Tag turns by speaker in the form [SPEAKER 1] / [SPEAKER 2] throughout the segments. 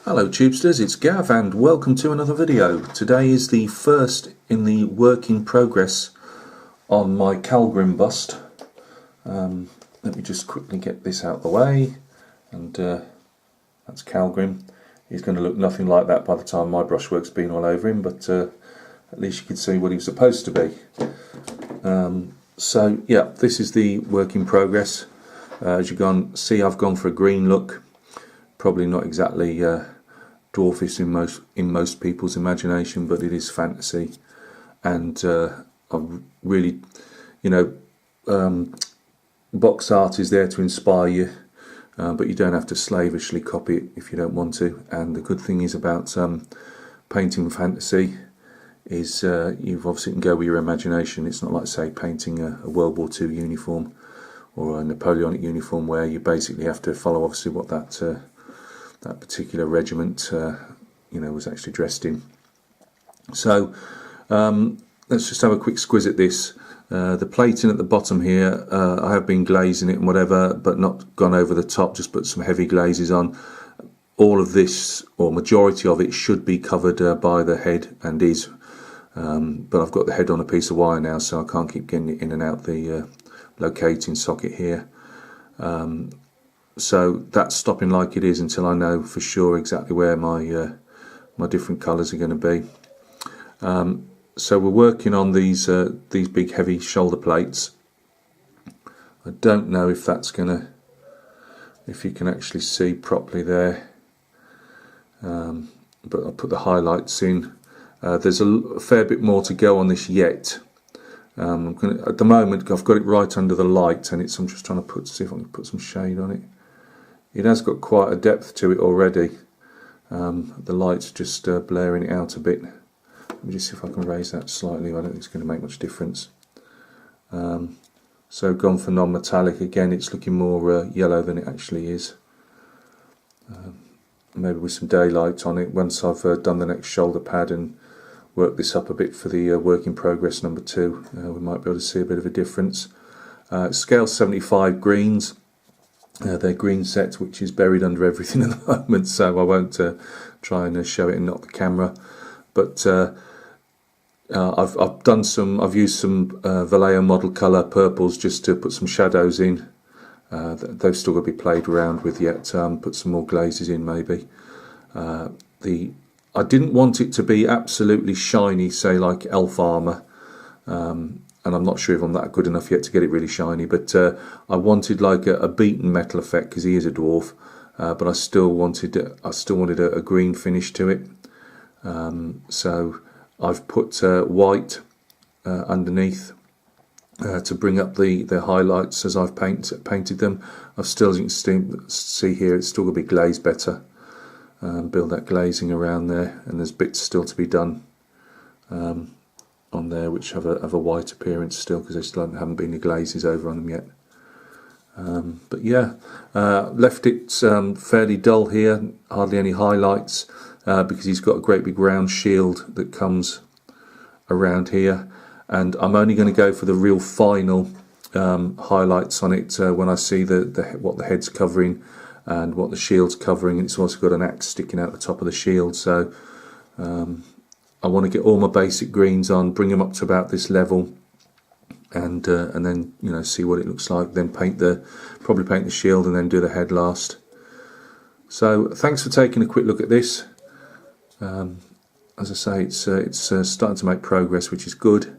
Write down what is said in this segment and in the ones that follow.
[SPEAKER 1] Hello Tubesters, it's Gav and welcome to another video. Today is the first in the work in progress on my Khalgrim bust. Let me just quickly get this out of the way, and that's Khalgrim. He's going to look nothing like that by the time my brushwork's been all over him, but at least you can see what he was supposed to be. So yeah, this is the work in progress. As you can see, I've gone for a green look. Probably not exactly dwarfish in most people's imagination, but it is fantasy, and I've really, box art is there to inspire you, but you don't have to slavishly copy it if you don't want to. And the good thing is about painting fantasy is you've obviously can go with your imagination. It's not like, say, painting a World War II uniform or a Napoleonic uniform, where you basically have to follow obviously what that particular regiment was actually dressed in. So let's just have a quick squiz at this. The plating at the bottom here, I have been glazing it and whatever, but not gone over the top, just put some heavy glazes on. All of this, or majority of it, should be covered by the head, and is, but I've got the head on a piece of wire now, so I can't keep getting it in and out the locating socket here. So that's stopping like it is until I know for sure exactly where my my different colours are going to be. So we're working on these big heavy shoulder plates. I don't know if that's if you can actually see properly there, but I'll put the highlights in. There's a fair bit more to go on this yet. At the moment I've got it right under the light, and I'm just trying to see if I can put some shade on it. It has got quite a depth to it already. The light's just blaring it out a bit. Let me just see if I can raise that slightly. I don't think it's going to make much difference. So gone for non-metallic again. It's looking more yellow than it actually is. Maybe with some daylight on it. Once I've done the next shoulder pad and worked this up a bit for the work in progress number 2, we might be able to see a bit of a difference. Scale75 greens. Their green set, which is buried under everything at the moment, so I won't try and show it and knock the camera. But I've used some Vallejo model colour purples just to put some shadows in. Those still got to be played around with yet. Put some more glazes in maybe. I didn't want it to be absolutely shiny, say like elf armour. And I'm not sure if I'm that good enough yet to get it really shiny, but I wanted like a beaten metal effect because he is a dwarf, but I still wanted a green finish to it. So I've put white underneath to bring up the highlights as I've painted them. I've still, as you can see here, it's still going to be glazed better. Build that glazing around there, and there's bits still to be done on there which have a white appearance still, because there still haven't been any glazes over on them yet. But yeah, left it fairly dull here, hardly any highlights, because he's got a great big round shield that comes around here, and I'm only going to go for the real final highlights on it when I see what the head's covering and what the shield's covering. It's also got an axe sticking out the top of the shield, so I want to get all my basic greens on, bring them up to about this level, and then see what it looks like. Then probably paint the shield, and then do the head last. So thanks for taking a quick look at this. As I say, it's starting to make progress, which is good.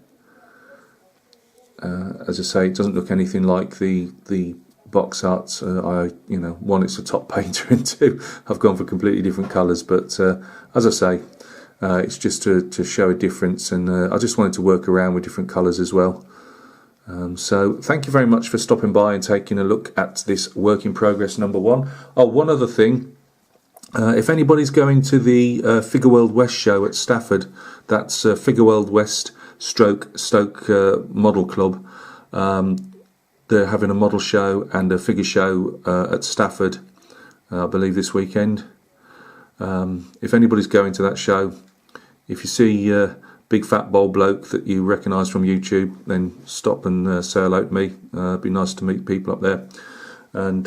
[SPEAKER 1] As I say, it doesn't look anything like the box art. One, it's a top painter, and two, I've gone for completely different colours. But as I say, it's just to show a difference, and I just wanted to work around with different colours as well. So thank you very much for stopping by and taking a look at this work in progress number 1. Oh, one other thing. If anybody's going to the Figure World West show at Stafford, that's Figure World West Stoke Model Club. They're having a model show and a figure show at Stafford, I believe this weekend. If anybody's going to that show, if you see a big fat bold bloke that you recognise from YouTube, then stop and say hello to me. It'd be nice to meet people up there. And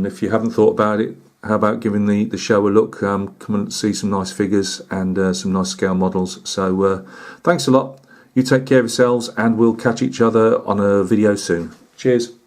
[SPEAKER 1] if you haven't thought about it, how about giving the show a look? Come and see some nice figures and some nice scale models. So thanks a lot. You take care of yourselves, and we'll catch each other on a video soon. Cheers.